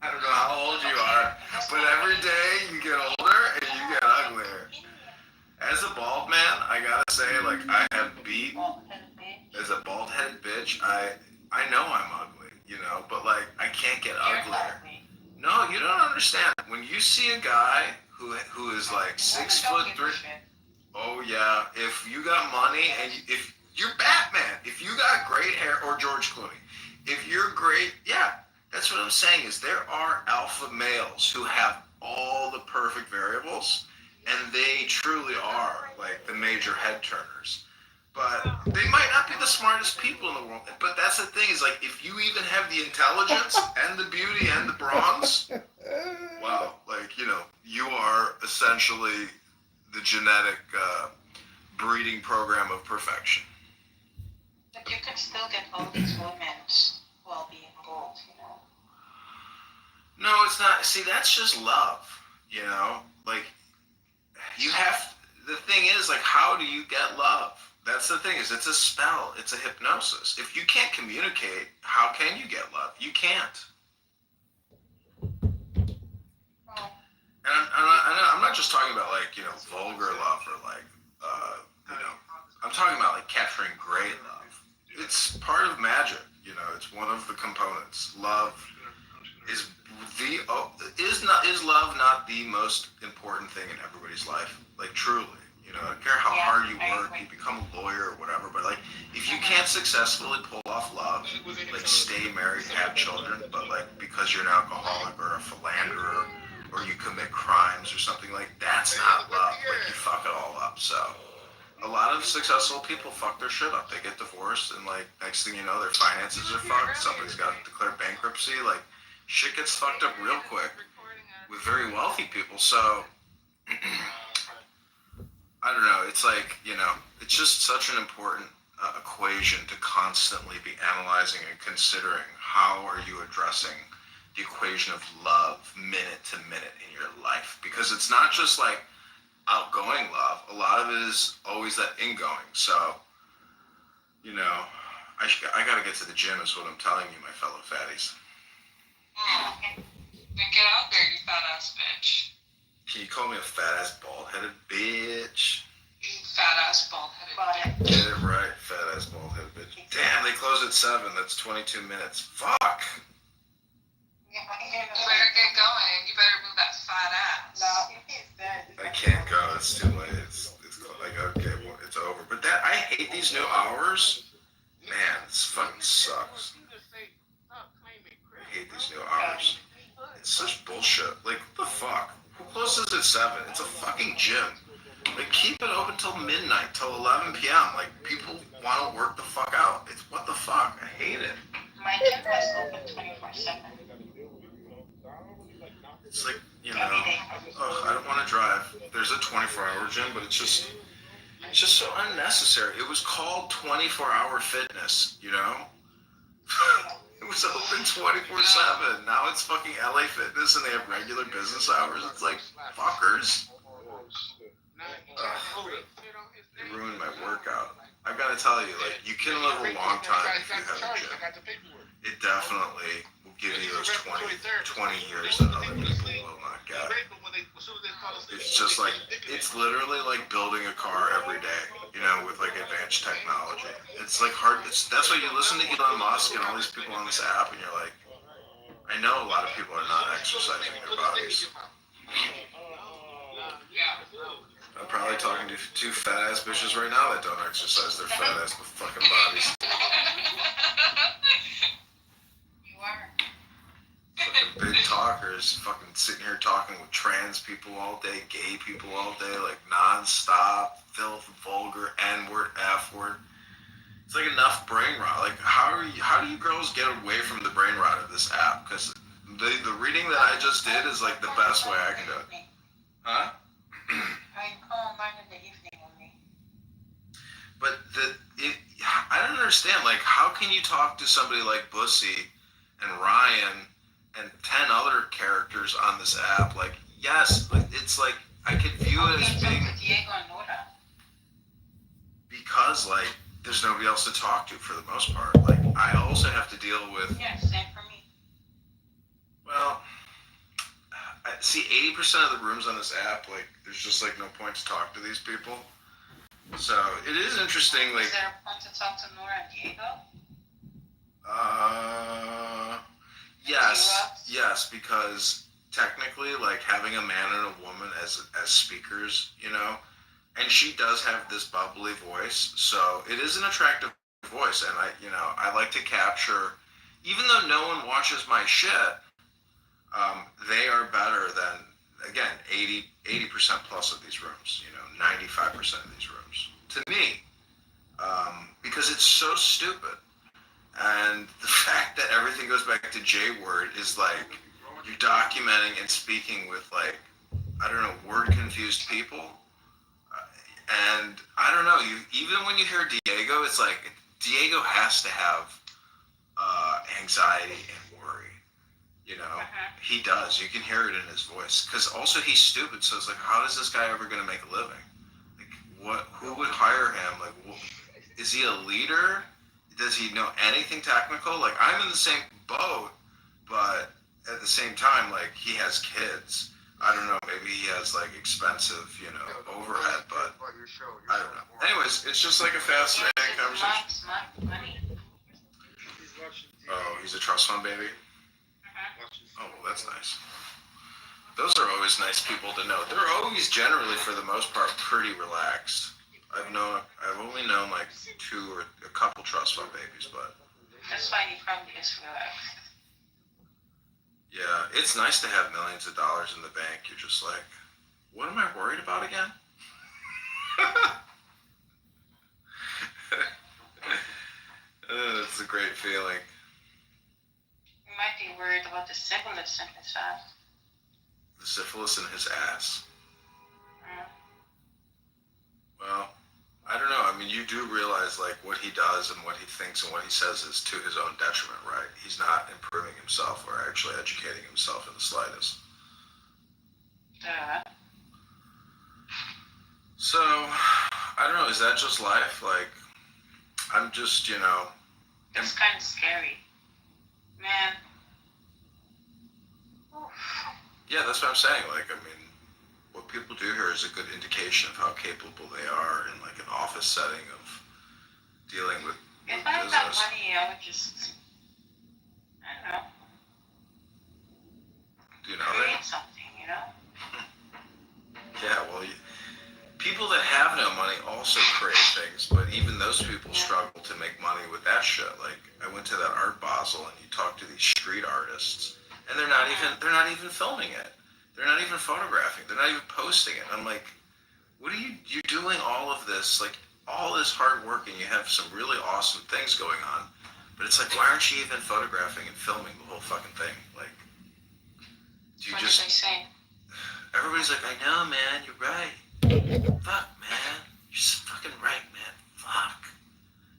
[SPEAKER 7] I don't know how old you are, but every day you get older and you get uglier. As a bald man, I gotta say, like, I have beat. As a bald-headed bitch, I know I'm ugly, but like, I can't get uglier. No, you don't understand. When you see a guy who is like 6'3", oh yeah, if you got money and if you're Batman, if you got great hair, or George Clooney, if you're great, yeah, that's what I'm saying is there are alpha males who have all the perfect variables, and they truly are like the major head turners. But they might not be the smartest people in the world. But that's the thing is like if you even have the intelligence and the beauty and the bronze, wow, like you are essentially the genetic breeding program of perfection.
[SPEAKER 8] But you can still get all these women while being bald,
[SPEAKER 7] No, it's not. See, that's just love, Like, you have... The thing is, like, how do you get love? That's the thing is, it's a spell. It's a hypnosis. If you can't communicate, how can you get love? You can't. And I'm not just talking about, like, vulgar love or, like, I'm talking about, like, capturing great love. It's part of magic, It's one of the components. Love is love not the most important thing in everybody's life? Like, truly. I don't care how hard you work, you become a lawyer or whatever, but, like, if you can't successfully pull off love, like, stay married, have children, but, like, because you're an alcoholic or a philanderer or you commit crimes or something, like, that's not love. Like, you fuck it all up. So a lot of successful people fuck their shit up. They get divorced, and, like, next thing you know, their finances are fucked. Somebody's got to declare bankruptcy. Like, shit gets fucked up real quick with very wealthy people. So I don't know. It's like, it's just such an important equation to constantly be analyzing and considering. How are you addressing the equation of love minute to minute in your life? Because it's not just like outgoing love. A lot of it is always that ingoing. So, I got to get to the gym is what I'm telling you, my fellow fatties.
[SPEAKER 8] Then get out there, you fat ass bitch.
[SPEAKER 7] Can you call me a fat-ass, bald-headed bitch?
[SPEAKER 8] You fat ass bald headed bitch.
[SPEAKER 7] Get it right, fat-ass, bald-headed bitch. Damn, they close at 7. That's 22 minutes. Fuck!
[SPEAKER 8] You better get going. You better move that fat ass. No, he's dead.
[SPEAKER 7] I can't go. It's too late. It's like, okay, well, it's over. But I hate these new hours. Man, this fucking sucks. I hate these new hours. It's such bullshit. Like, what the fuck? Who closes at 7? It's a fucking gym. Like, keep it open till midnight, till 11 p.m. Like, people want to work the fuck out. It's what the fuck? I hate it.
[SPEAKER 8] My gym was open 24/7.
[SPEAKER 7] It's like, I don't want to drive. There's a 24-hour gym, but it's just so unnecessary. It was called 24-hour fitness, It was open 24/7. Now it's fucking LA Fitness and they have regular business hours. It's like, fuckers. They ruined my workout. I've got to tell you, like, you can live a long time if you have a gym. It definitely will give you those 20 years that other people will not get. It's just like, it's literally like building a car every day, you know, with like advanced technology. It's like hard, that's why you listen to Elon Musk and all these people on this app and you're like, I know a lot of people are not exercising their bodies. I'm probably talking to two fat ass bitches right now that don't exercise their fat ass fucking bodies.
[SPEAKER 8] You are.
[SPEAKER 7] Fucking big talkers, fucking sitting here talking with trans people all day, gay people all day, like non-stop, filth, vulgar, N-word, F-word. It's like enough brain rot. Like, how do you girls get away from the brain rot of this app? Because the reading that I just did is like the best way I can do it. Huh?
[SPEAKER 8] I call mine in the evening with me.
[SPEAKER 7] But I don't understand. Like, how can you talk to somebody like Bussy and Ryan and 10 other characters on this app? Like, yes, it's like I could view it as being
[SPEAKER 8] Diego and Nora.
[SPEAKER 7] because like there's nobody else to talk to for the most part. Like, I also have to deal with.
[SPEAKER 8] Yeah, same for me.
[SPEAKER 7] Well, I see 80% of the rooms on this app, like, there's just like no point to talk to these people. So it is interesting. Like,
[SPEAKER 8] Is there a point to talk to Nora and Diego?
[SPEAKER 7] Yes, because technically, like, having a man and a woman as speakers, you know, and she does have this bubbly voice, so it is an attractive voice, and I like to capture, even though no one watches my shit, they are better than, again, 80% plus of these rooms, you know, 95% of these rooms, to me, because it's so stupid. And the fact that everything goes back to J-word is like, you're documenting and speaking with, like, I don't know, word-confused people. And I don't know, even when you hear Diego, it's like, Diego has to have anxiety and worry, you know? He does. You can hear it in his voice. Because also he's stupid, so it's like, how is this guy ever going to make a living? Like, who would hire him? Like, is he a leader? Does he know anything technical? Like, I'm in the same boat, but at the same time, like, he has kids. I don't know, maybe he has, like, expensive, you know, overhead, but I don't know. Anyways, it's just like a fascinating conversation. Oh, he's a trust fund baby? Oh, well, that's nice. Those are always nice people to know. They're always generally, for the most part, pretty relaxed. I've only known like two or a couple trust fund babies, but
[SPEAKER 8] That's why he probably is relaxed.
[SPEAKER 7] yeah, it's nice to have millions of dollars in the bank. You're just like, what am I worried about again? It's a great feeling.
[SPEAKER 8] You might be worried about the syphilis in his ass.
[SPEAKER 7] The syphilis in his ass. Well, I don't know. I mean, you do realize, like, what he does and what he thinks and what he says is to his own detriment, right? He's not improving himself or actually educating himself in the slightest.
[SPEAKER 8] Yeah.
[SPEAKER 7] So, I don't know. Is that just life? Like, I'm just, you know.
[SPEAKER 8] It's kind of scary. Man. Oof.
[SPEAKER 7] Yeah, that's what I'm saying. Like, I mean, what people do here is a good indication of how capable they are in, like, an office setting of dealing with
[SPEAKER 8] If I had that
[SPEAKER 7] business.
[SPEAKER 8] money, I would just, I don't know,
[SPEAKER 7] Do you know
[SPEAKER 8] create
[SPEAKER 7] that?
[SPEAKER 8] something, you know?
[SPEAKER 7] Yeah, well, people that have no money also create things, but even those people struggle to make money with that shit. Like, I went to that Art Basel and you talk to these street artists, and they're not even filming it. They're not even photographing. They're not even posting it. I'm like, what are you're doing all of this, like, all this hard work, and you have some really awesome things going on, but it's like, why aren't you even photographing and filming the whole fucking thing? Like, do you
[SPEAKER 8] What
[SPEAKER 7] just...
[SPEAKER 8] did they say?
[SPEAKER 7] Everybody's like, I know, man, you're right. Fuck, man. You're so fucking right, man. Fuck.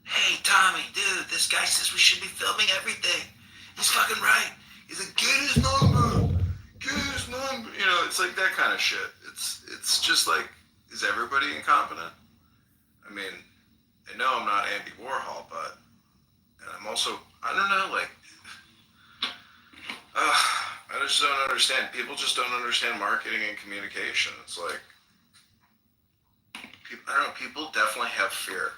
[SPEAKER 7] Hey, Tommy, dude, this guy says we should be filming everything. He's fucking right. He's like, get his number. Get his number. You know, it's like that kind of shit. It's just like, is everybody incompetent? I mean, I know I'm not Andy Warhol, but, and I'm also, I don't know, like, I just don't understand. People just don't understand marketing and communication. It's like, I don't know, people definitely have fear.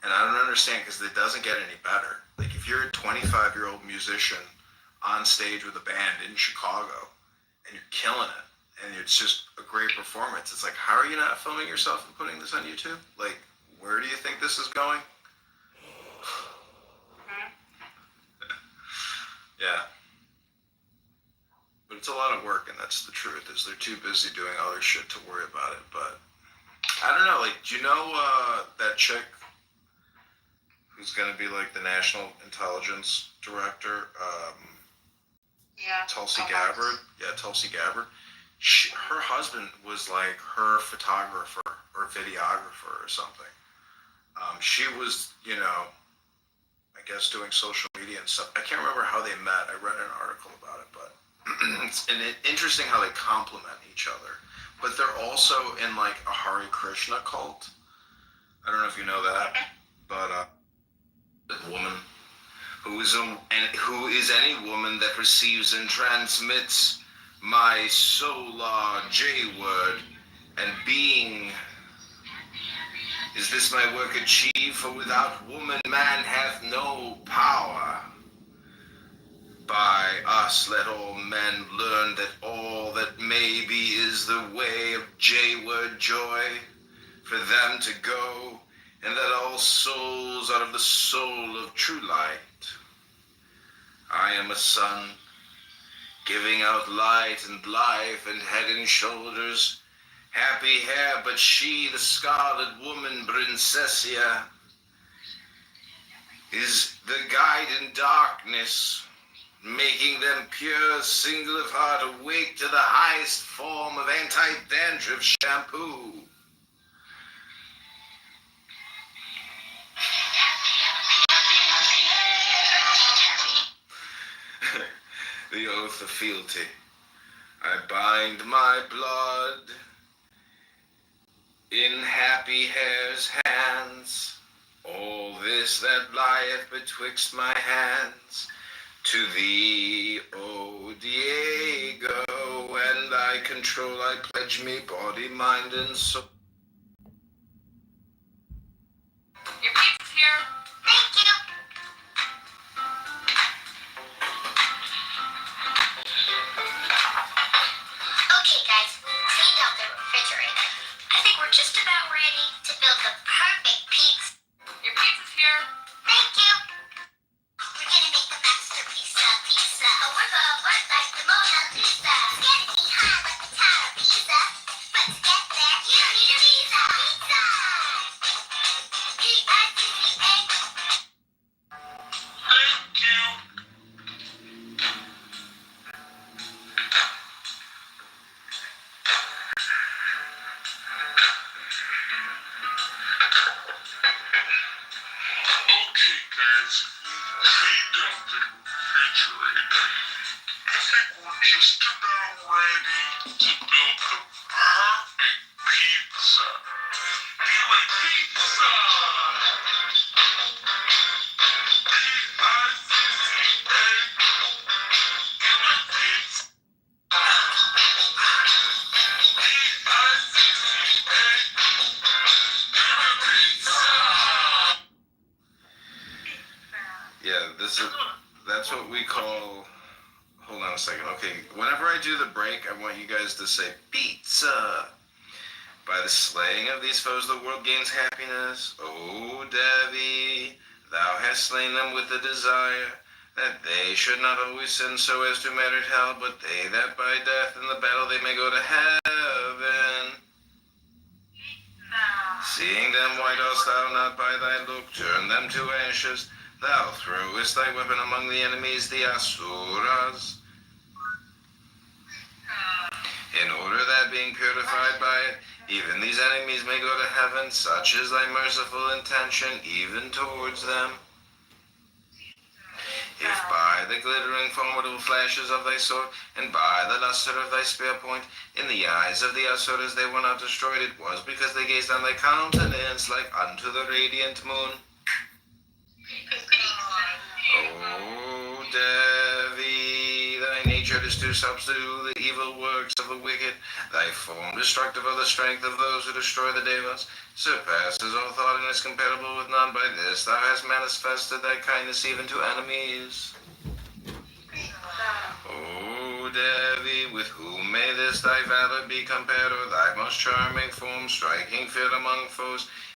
[SPEAKER 7] And I don't understand because it doesn't get any better. Like, if you're a 25-year-old musician on stage with a band in Chicago and you're killing it and it's just a great performance, it's like, how are you not filming yourself and putting this on YouTube? Like, where do you think this is going? Yeah. But it's a lot of work, and that's the truth, is they're too busy doing other shit to worry about it. But I don't know, like, do you know that chick who's going to be like the National Intelligence Director?
[SPEAKER 8] Yeah.
[SPEAKER 7] Tulsi Gabbard? Yeah, Tulsi Gabbard. Her husband was like her photographer or videographer or something. She was, you know, I guess doing social media and stuff. I can't remember how they met. I read an article about it, but it's interesting how they complement each other. But they're also in like a Hare Krishna cult. I don't know if you know that, but a woman who is any woman that receives and transmits my solar J-word and being. Is this my work achieved? For without woman, man hath no power. By us let all men learn that all that may be is the way of J-word joy, for them to go, and that all souls are of the soul of true light. I am a sun, giving out light and life and head and shoulders, happy hair, but she, the scarlet woman, Princessia, is the guide in darkness, making them pure, single of heart, awake to the highest form of anti-dandruff shampoo. The oath of fealty. I bind my blood in happy hair's hands, all this that lieth betwixt my hands, to thee, O Diego, and thy control I pledge me, body, mind, and soul.
[SPEAKER 8] Your pizza's here. Thank you. Okay, guys, cleaned out the refrigerator. I think we're just about ready to build the perfect pizza. Your pizza's here. Thank you. We're gonna make the masterpiece of pizza. Oh, we're gonna work like the Mona Lisa. Get behind like the Tower of Pizza. But to get there, you need a visa. Pizza! P-I-Z-Z-A.
[SPEAKER 4] Thank you. Okay, guys, cleaned out the refrigerator. I think we're just about ready to build the perfect pizza. You and pizza! P-I-Z-Z-A. You and pizza. P-I-Z-Z-A. You and pizza.
[SPEAKER 7] Yeah, that's what we call, hold on a second. Okay, whenever I do the break, I want you guys to say pizza. By the slaying of these foes, the world gains happiness. O Devi, thou hast slain them with the desire that they should not always sin so as to merit hell, but they that by death in the battle they may go to heaven. Seeing them, why dost thou not by thy look turn them to ashes? Thou throwest thy weapon among the enemies, the Asuras, in order that being purified by it, even these enemies may go to heaven. Such is thy merciful intention even towards them. If by the glittering formidable flashes of thy sword, and by the luster of thy spear point, in the eyes of the Asuras they were not destroyed, it was because they gazed on thy countenance like unto the radiant moon. O Devi,
[SPEAKER 5] fierce to subdue the evil works of the wicked. Thy form destructive of the strength of those who destroy the devas surpasses all thought and is comparable with none. By this thou hast manifested thy kindness even to enemies. O Devi, with whom may this thy valor be compared, or thy most charming form striking fit among foes?